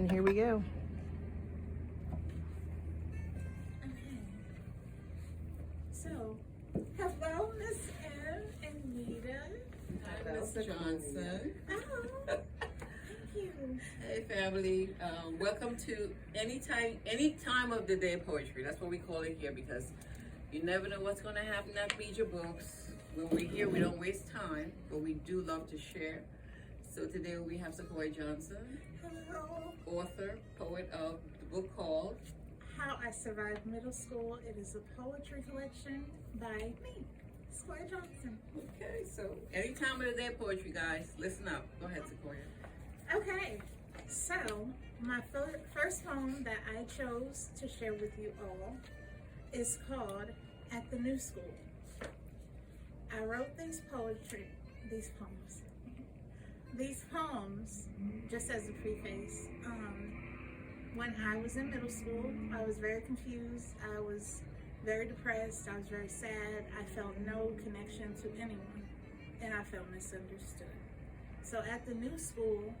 And here we go. So, hello, Miss M and Nita. Hi, Mr. Johnson. Oh, thank you. Hey, family. Welcome to any time of the day poetry. That's what we call it here because you never know what's going to happen at Read Your Books. When we're here, we don't waste time, but we do love to share. So today we have Sacoiya Johnson, Hello. author, poet of the book called How I Survived Middle School. It is a poetry collection by me, Sacoiya Johnson. Okay, so any time of the day poetry, guys, listen up. Go ahead, Sacoiya. Okay, so my first poem that I chose to share with you all is called At the New School. I wrote these poems, just as a preface. When I was in middle school, I was very confused. I was very depressed. I was very sad. I felt no connection to anyone, and I felt misunderstood. So at the new school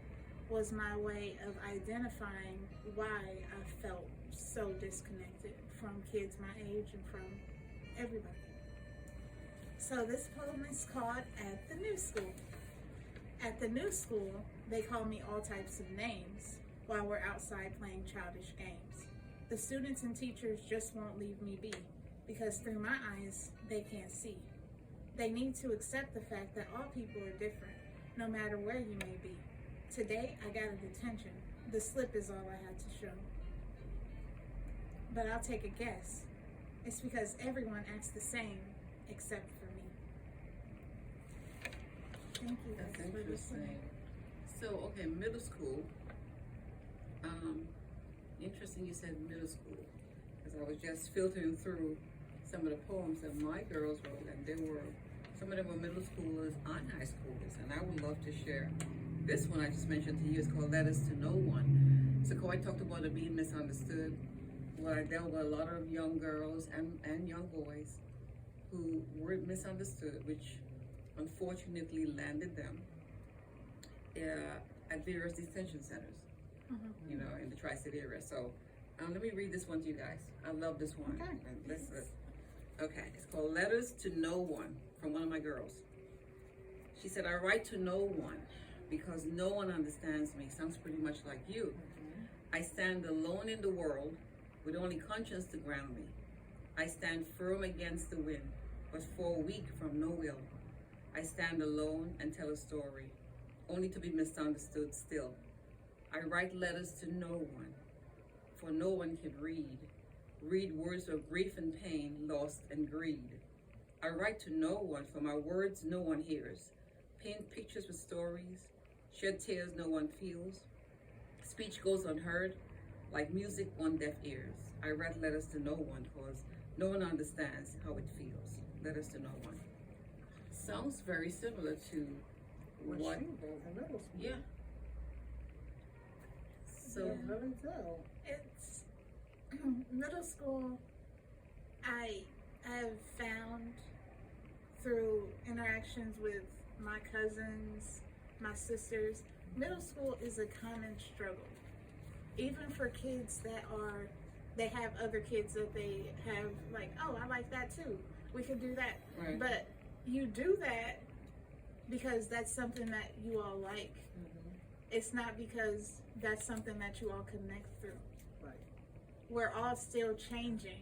was my way of identifying why I felt so disconnected from kids my age and from everybody. So this poem is called At the New School. At the new school, they call me all types of names while we're outside playing childish games. The students and teachers just won't leave me be because through my eyes, they can't see. They need to accept the fact that all people are different, no matter where you may be. Today, I got a detention. The slip is all I had to show. But I'll take a guess. It's because everyone acts the same except for me. Thank you. That's interesting. So, okay, middle school. Interesting you said middle school, because I was just filtering through some of the poems that my girls wrote, and some of them were middle schoolers and high schoolers, and I would love to share. This one I just mentioned to you is called Letters to No One. Sacoiya talked about it being misunderstood. Well, I dealt with a lot of young girls and young boys who were misunderstood, which unfortunately landed them at various detention centers, you know, in the Tri-City area. So let me read this one to you guys. I love this one. Okay. Listen. Okay, it's called Letters to No One from one of my girls. She said, I write to no one because no one understands me. Sounds pretty much like you. I stand alone in the world with only conscience to ground me. I stand firm against the wind, but fall weak from no will. I stand alone and tell a story, only to be misunderstood still. I write letters to no one, for no one can read words of grief and pain, loss and greed. I write to no one, for my words no one hears, paint pictures with stories, shed tears no one feels. Speech goes unheard, like music on deaf ears. I write letters to no one, cause no one understands how it feels. Letters to no one. Sounds very similar to what she does in middle school. yeah. So Yeah, really do. It's middle school. I have found through interactions with my cousins, my sisters, middle school is a common struggle. Even for kids they have other kids that they have like, oh, I like that too. We can do that. Right. But you do that because that's something that you all like. It's not because that's something that you all connect through. Right. We're all still changing.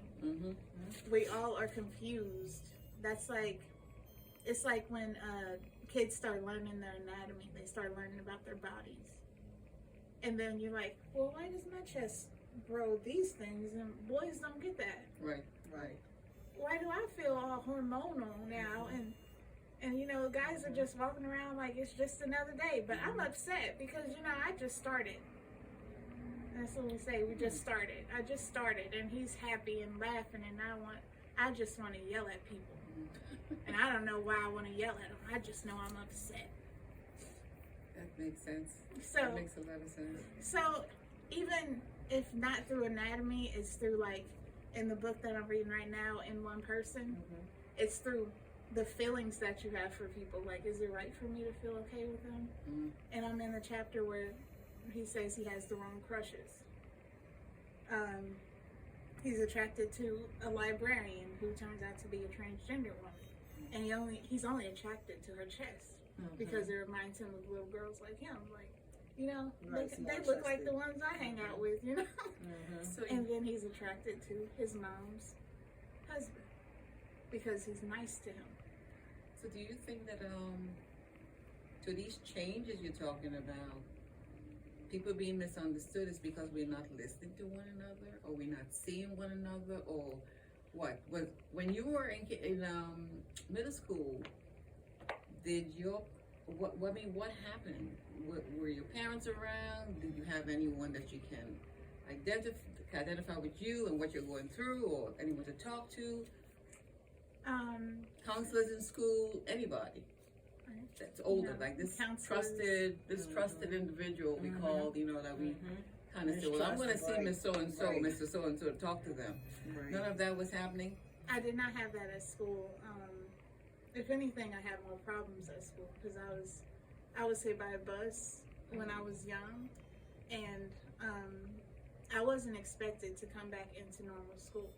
We all are confused. That's like, it's like when kids start learning their anatomy, they start learning about their bodies. And then you're like, well, why does my chest grow these things and boys don't get that? right. Why do I feel all hormonal now? And you know, guys are just walking around like it's just another day. But I'm upset because, you know, I just started. That's what we say, we just started. I just started and he's happy and laughing and I just want to yell at people. And I don't know why I want to yell at them. I just know I'm upset. That makes sense. So That makes a lot of sense. So even if not through anatomy, it's through like in the book that I'm reading right now in one person, it's through the feelings that you have for people. Like, is it right for me to feel okay with them? And I'm in the chapter where he says he has the wrong crushes. He's attracted to a librarian who turns out to be a transgender woman, and he's only attracted to her chest because it reminds him of little girls like him. Like, you know, Right, they look like the ones I hang out with, you know. So And then he's attracted to his mom's husband because he's nice to him. So do you think that to these changes you're talking about, people being misunderstood is because we're not listening to one another, or we're not seeing one another, or what? When you were in middle school, what happened? Were your parents around? Did you have anyone that you can identify with you and what you're going through, or anyone to talk to? Counselors in school, anybody that's older, like this trusted individual we called, that we kind of said, well, I'm going to see Miss So-and-so, Mr. So-and-so, to talk to them. Right. None of that was happening? I did not have that at school. If anything, I had more problems at school because I was hit by a bus when I was young, and I wasn't expected to come back into normal school.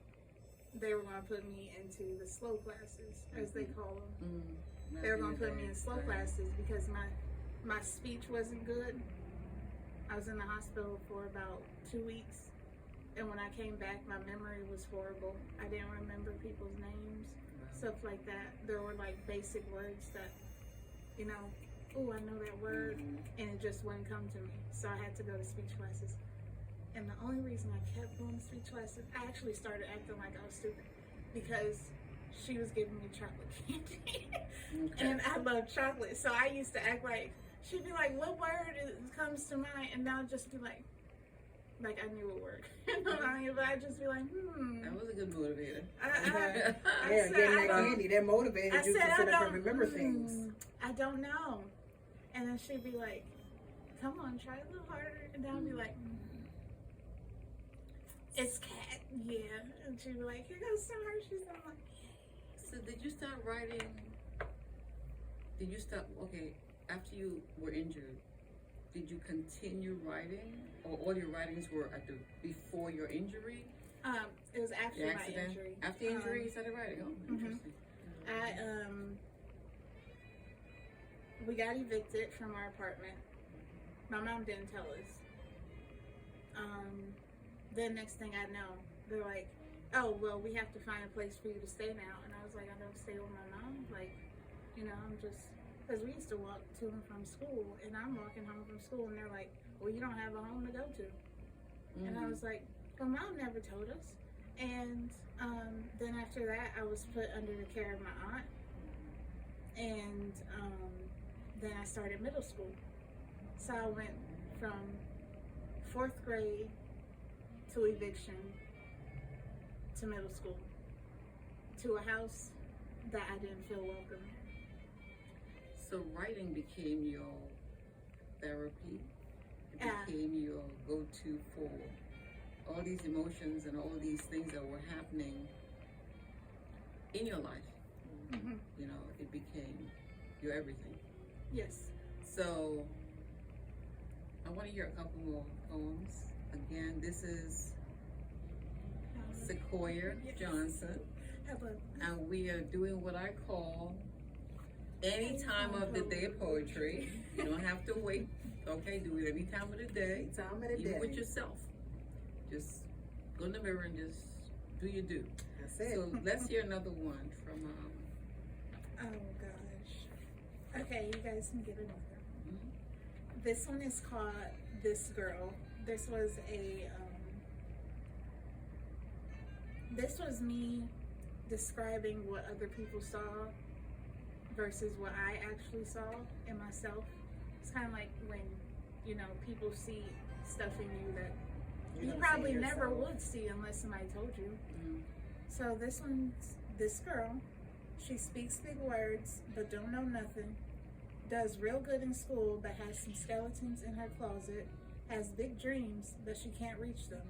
They were going to put me into the slow classes, as they call them. They were going to put me in slow classes because my speech wasn't good. I was in the hospital for about 2 weeks, and when I came back, my memory was horrible. I didn't remember people's names, stuff like that. There were like basic words that, oh, I know that word, and it just wouldn't come to me. So I had to go to speech classes. And the only reason I kept going to speech classes, I actually started acting like I was stupid because she was giving me chocolate candy. And I love chocolate. So I used to act like, she'd be like, what word comes to mind? And I'll just be like I knew a word. But I'd just be like, That was a good motivator. Getting that candy, that motivated you to sit up and remember things. I don't know. And then she'd be like, come on, try a little harder. And then I'd be like, it's cat, yeah. And she'd be like, here goes some Hershey's. I'm like, so did you start writing? After you were injured, did you continue writing? Or all your writings were before your injury? It was after my injury. After the injury, you started writing? Oh, interesting. We got evicted from our apartment. My mom didn't tell us. Then next thing I know, they're like, oh, well, we have to find a place for you to stay now. And I was like, I don't stay with my mom. Like, I'm just, because we used to walk to and from school, and I'm walking home from school, and they're like, well, you don't have a home to go to. And I was like, well, mom never told us. And then after that, I was put under the care of my aunt. And then I started middle school. So I went from 4th grade to eviction to middle school to a house that I didn't feel welcome. So writing became your therapy? It became your go-to for all these emotions and all these things that were happening in your life. It became your everything. Yes. So I want to hear a couple more poems. Again, this is Sacoiya Johnson, and we are doing what I call any time of the day of poetry. You don't have to wait. Okay, do it any time of the day. Even with yourself. Just go in the mirror and just do your do. That's it. So let's hear another one from. Oh gosh. Okay, you guys can get another. This one is called This Girl. This was me describing what other people saw versus what I actually saw in myself. It's kind of like when, people see stuff in you that you probably never would see unless somebody told you. So this one's this girl. She speaks big words, but don't know nothing. Does real good in school, but has some skeletons in her closet. Has big dreams, but she can't reach them.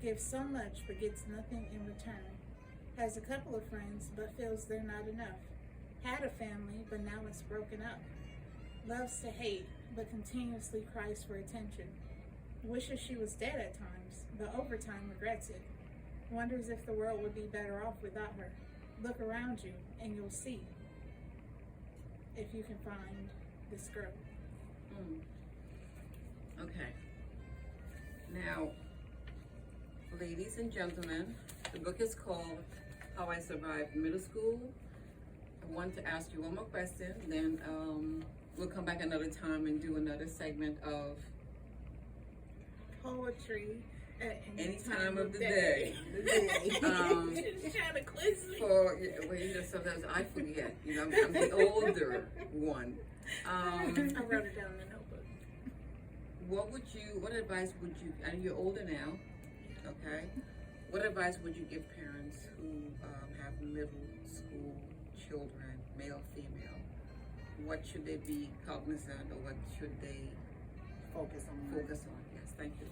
Gives so much, but gets nothing in return. Has a couple of friends, but feels they're not enough. Had a family, but now it's broken up. Loves to hate, but continuously cries for attention. wishes she was dead at times, but over time regrets it. Wonders if the world would be better off without her. Look around you and you'll see if you can find this girl. Okay. Now, ladies and gentlemen, the book is called How I Survived Middle School. I want to ask you one more question, then we'll come back another time and do another segment of Poetry at any time of the day. She's trying to quiz me. Sometimes I forget. I'm the older one. I wrote it down in the notebook. What advice would you, and you're older now, okay? What advice would you give parents who have middle school children, male, female? What should they be cognizant, or what should they Focus on. Yes, thank you.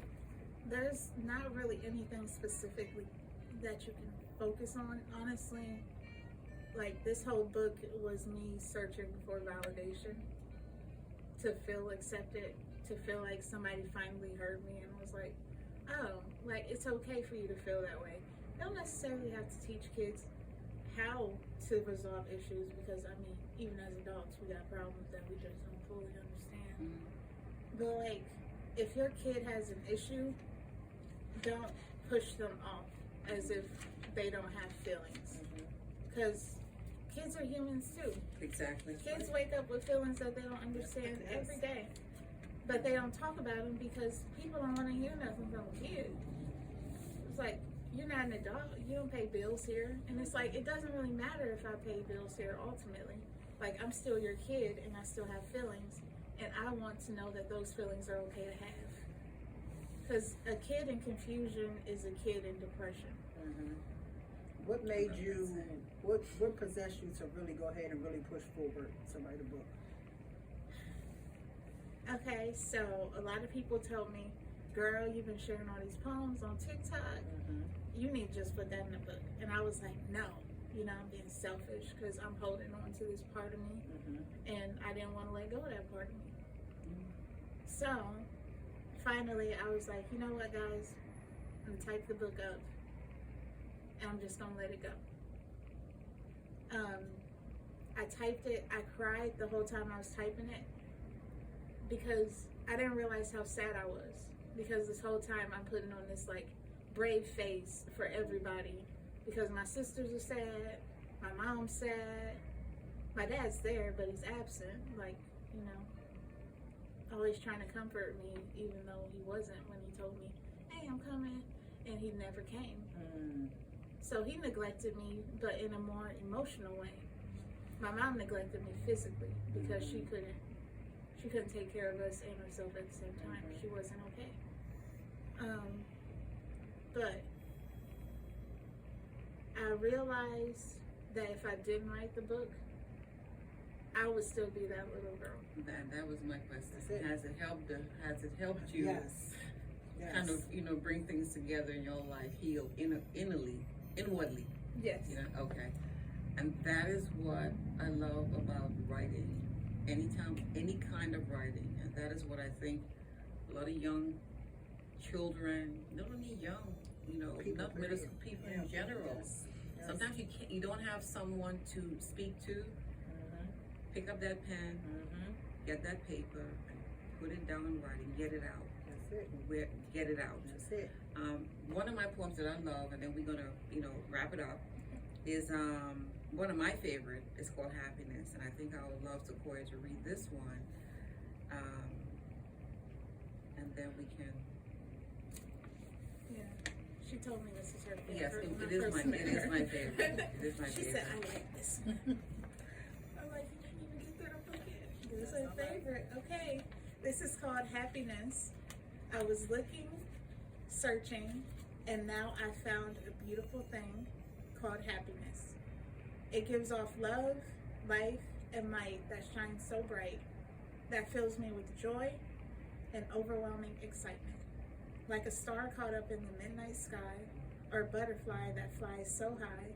There's not really anything specifically that you can focus on, honestly. Like, this whole book was me searching for validation, to feel accepted, to feel like somebody finally heard me and was like, oh, like, it's okay for you to feel that way. You don't necessarily have to teach kids how to resolve issues, because, I mean, even as adults, we got problems that we just don't fully understand. But, like, if your kid has an issue, don't push them off as if they don't have feelings. Because kids are humans too. Exactly. Kids wake up with feelings that they don't understand every day. But they don't talk about them because people don't want to hear nothing from a kid. It's like, you're not an adult, you don't pay bills here. And it's like, it doesn't really matter if I pay bills here ultimately. Like, I'm still your kid and I still have feelings. And I want to know that those feelings are okay to have. Because a kid in confusion is a kid in depression. What made you, what possessed you to really go ahead and really push forward to write a book? Okay, so a lot of people told me, girl, you've been sharing all these poems on TikTok. You need to just put that in a book. And I was like, no. I'm being selfish because I'm holding on to this part of me. And I didn't want to let go of that part of me. So, finally, I was like, you know what, guys? I'm going to type the book up. And I'm just going to let it go. I typed it. I cried the whole time I was typing it. Because I didn't realize how sad I was. Because this whole time I'm putting on this, like, brave face for everybody. Because my sisters are sad. My mom's sad. My dad's there, but he's absent. Like, always trying to comfort me, even though he wasn't when he told me, hey, I'm coming, and he never came. So he neglected me, but in a more emotional way. My mom neglected me physically because she couldn't take care of us and herself at the same time. She wasn't okay. But I realized that if I didn't write the book, I would still be that little girl. That was my question. Has it helped you? Yes. Kind of, bring things together in your life, heal inwardly. Yes. Okay. And that is what I love about writing. Any kind of writing, and that is what I think a lot of young children, not only young, not middle school people in general. Yes. Sometimes you don't have someone to speak to. Pick up that pen, get that paper, and put it down in writing, get it out. That's it. Get it out. That's it. One of my poems that I love, and then we're gonna, wrap it up, is one of my favorite. It's called Happiness, and I think I would love Sacoiya to read this one, and then we can. Yeah, she told me this is her favorite. Yes, it is my favorite. It is my favorite. She said, I like this one. I'm like, you didn't even get through the book yet. This is her favorite. Okay, this is called Happiness. I was looking, searching, and now I found a beautiful thing called happiness. It gives off love, life, and might that shines so bright, that fills me with joy and overwhelming excitement. Like a star caught up in the midnight sky, or a butterfly that flies so high,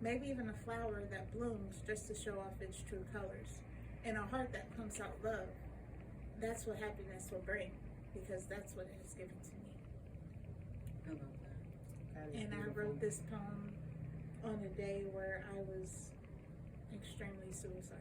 maybe even a flower that blooms just to show off its true colors, and a heart that pumps out love. That's what happiness will bring. because that's what it was given to me. How about that? That is And I beautiful. wrote this poem on a day where I was extremely suicidal.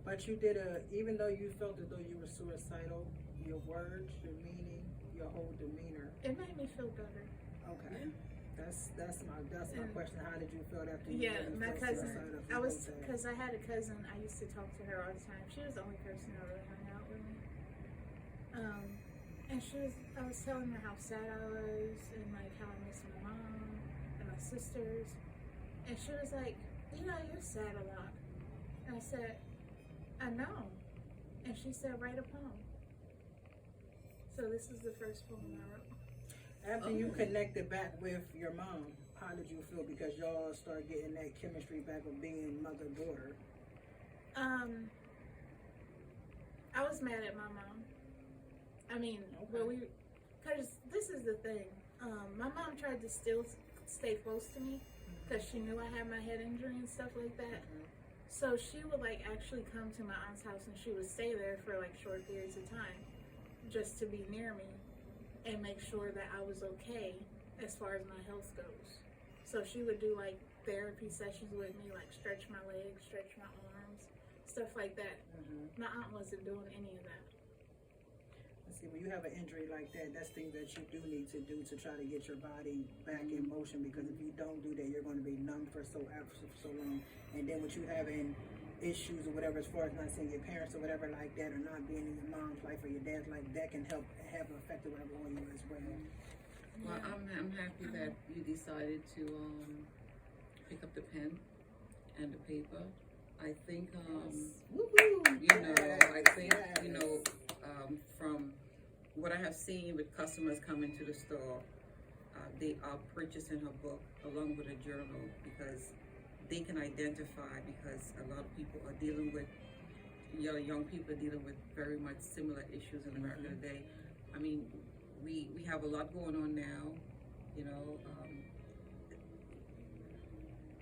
But you did even though you felt as though you were suicidal, your words, your meaning, your whole demeanor. It made me feel better. Okay. That's my And- question. How did you feel after you Yeah, really my felt cousin. suicidal? I was because I had a cousin. I used to talk to her all the time. She was the only person that really hung out with me. And I was telling her how sad I was and like how I miss my mom and my sisters. And she was like, you're sad a lot. And I said, I know. And she said, write a poem. So this is the first poem I wrote. After you connected back with your mom, how did you feel? Because y'all started getting that chemistry back of being mother-daughter. I was mad at my mom. I mean, Okay. because this is the thing. My mom tried to still stay close to me because she knew I had my head injury and stuff like that. So she would like actually come to my aunt's house and she would stay there for like short periods of time just to be near me and make sure that I was okay as far as my health goes. So she would do like therapy sessions with me, like stretch my legs, stretch my arms, stuff like that. My aunt wasn't doing any of that. See, when you have an injury like that, that's things that you do need to do to try to get your body back in motion. Because if you don't do that, you're going to be numb for so long. And then with you having issues or whatever, as far as not seeing your parents or whatever like that, or not being in your mom's life or your dad's life, that can help have an effect or whatever on you as well. Well, I'm happy that you decided to pick up the pen and the paper. I think from what I have seen with customers coming to the store, they are purchasing her book along with a journal because they can identify, because a lot of people are dealing with, young people are dealing with very much similar issues in America today. I mean, we have a lot going on now,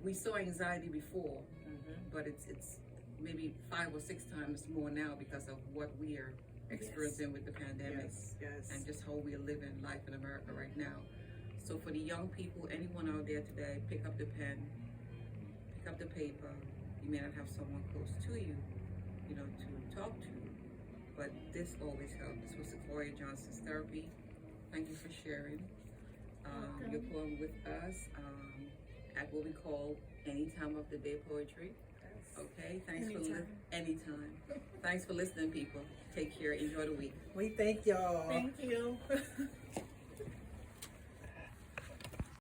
we saw anxiety before, but it's maybe 5 or 6 times more now because of what we are experiencing with the pandemic and just how we are living life in America right now. So for the young people, anyone out there today, pick up the pen, pick up the paper. You may not have someone close to you, to talk to, but this always helps. This was Sacoiya Johnson's therapy. Thank you for sharing your poem with us at what we call Any Time of the Day Poetry. Okay, thanks for anytime. Thanks for listening, people. Take care. Enjoy the week. We thank y'all. Thank you.